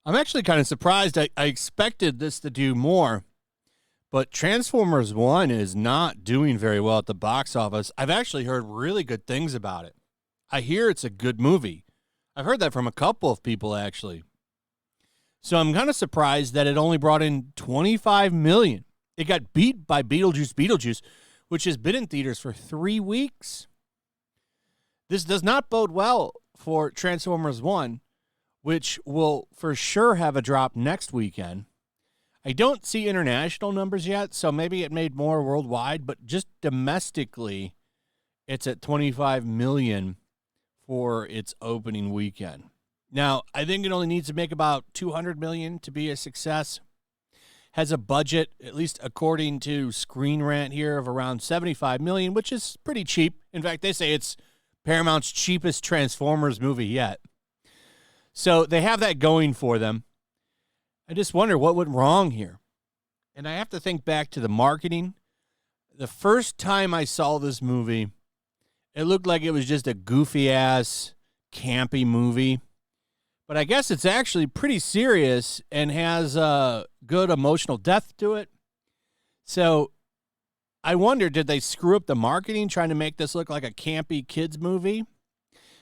I'm actually kind of surprised. I expected this to do more, but Transformers 1 is not doing very well at the box office. I've actually heard really good things about it. I hear it's a good movie. I've heard that from a couple of people, actually. So I'm kind of surprised that it only brought in $25 million. It got beat by Beetlejuice, which has been in theaters for 3 weeks. This does not bode well for Transformers 1, which will for sure have a drop next weekend. I don't see international numbers yet, so maybe it made more worldwide, but just domestically, it's at $25 million for its opening weekend. Now, I think it only needs to make about $200 million to be a success. Has a budget, at least according to Screen Rant here, of around $75 million, which is pretty cheap. In fact, they say it's Paramount's cheapest Transformers movie yet. So they have that going for them. I just wonder what went wrong here. And I have to think back to the marketing. The first time I saw this movie, it looked like it was just a goofy-ass, campy movie. But I guess it's actually pretty serious and has a good emotional depth to it. So I wonder, did they screw up the marketing trying to make this look like a campy kids movie,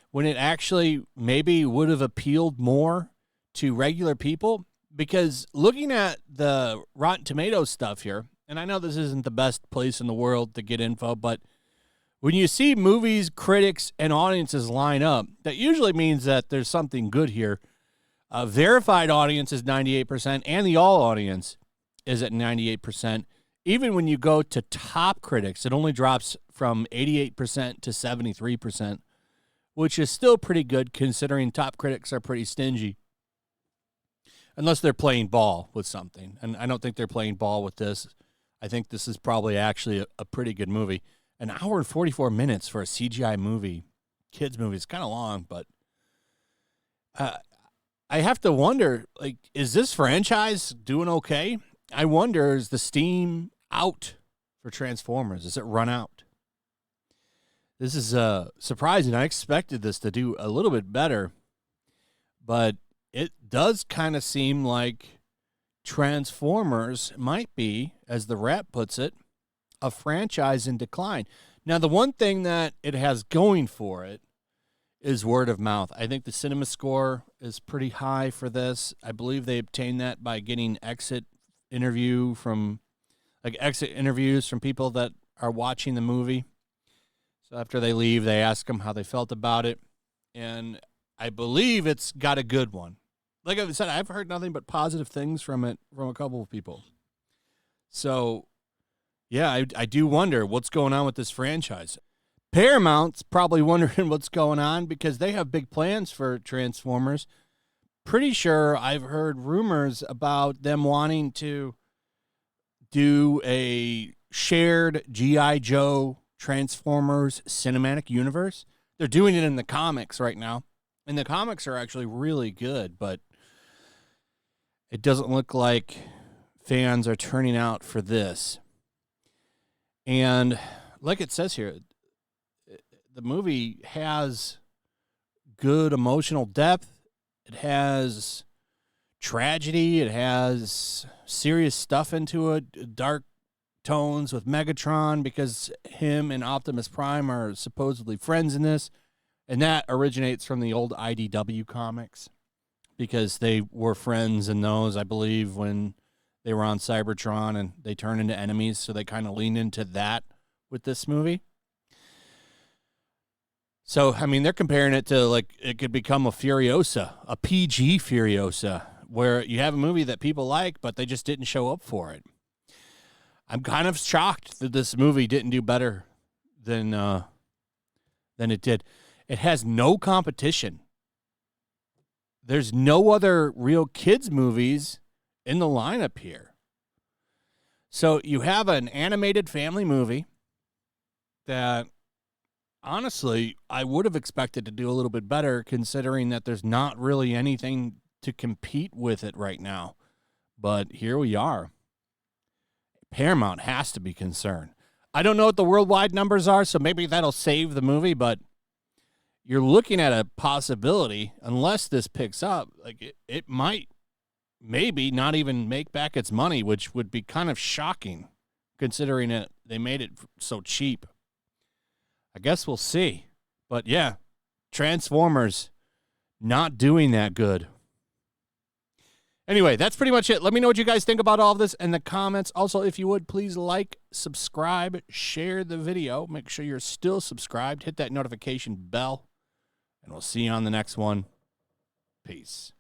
when it actually maybe would have appealed more to regular people? Because looking at the Rotten Tomatoes stuff here, and I know this isn't the best place in the world to get info, but when you see movies, critics, and audiences line up, that usually means that there's something good here. Verified audience is 98%, and the all audience is at 98%. Even when you go to top critics, it only drops from 88% to 73%. Which is still pretty good considering top critics are pretty stingy. Unless they're playing ball with something. And I don't think they're playing ball with this. I think this is probably actually a pretty good movie. An hour and 44 minutes for a CGI movie. Kids movie. It's kind of long, but I have to wonder, like, is this franchise doing okay? I wonder, is the steam out for Transformers? Is it run out? This is surprising. I expected this to do a little bit better, but it does kind of seem like Transformers might be, as the rap puts it, a franchise in decline. Now, the one thing that it has going for it is word of mouth. I think the cinema score is pretty high for this. I believe they obtained that by getting exit interviews from people that are watching the movie. So after they leave, they ask them how they felt about it. And I believe it's got a good one. Like I said, I've heard nothing but positive things from it from a couple of people. So, yeah, I do wonder what's going on with this franchise. Paramount's probably wondering what's going on because they have big plans for Transformers. Pretty sure I've heard rumors about them wanting to do a shared G.I. Joe Transformers cinematic universe. They're doing it in the comics right now. And the comics are actually really good, but it doesn't look like fans are turning out for this. And like it says here, the movie has good emotional depth. It has tragedy. It has serious stuff into it, dark tones with Megatron because him and Optimus Prime are supposedly friends in this. And that originates from the old IDW comics because they were friends in those, I believe, when they were on Cybertron and they turned into enemies. So they kind of leaned into that with this movie. So, I mean, they're comparing it to, like, it could become a Furiosa, a PG Furiosa, where you have a movie that people like, but they just didn't show up for it. I'm kind of shocked that this movie didn't do better than it did. It has no competition. There's no other real kids movies in the lineup here. So you have an animated family movie that, honestly, I would have expected to do a little bit better considering that there's not really anything to compete with it right now. But here we are. Paramount has to be concerned. I don't know what the worldwide numbers are, so maybe that'll save the movie, but you're looking at a possibility, unless this picks up, like it might maybe not even make back its money, which would be kind of shocking considering it they made it so cheap. I guess we'll see. But yeah, Transformers not doing that good. Anyway, that's pretty much it. Let me know what you guys think about all of this in the comments. Also, if you would, please like, subscribe, share the video. Make sure you're still subscribed. Hit that notification bell. And we'll see you on the next one. Peace.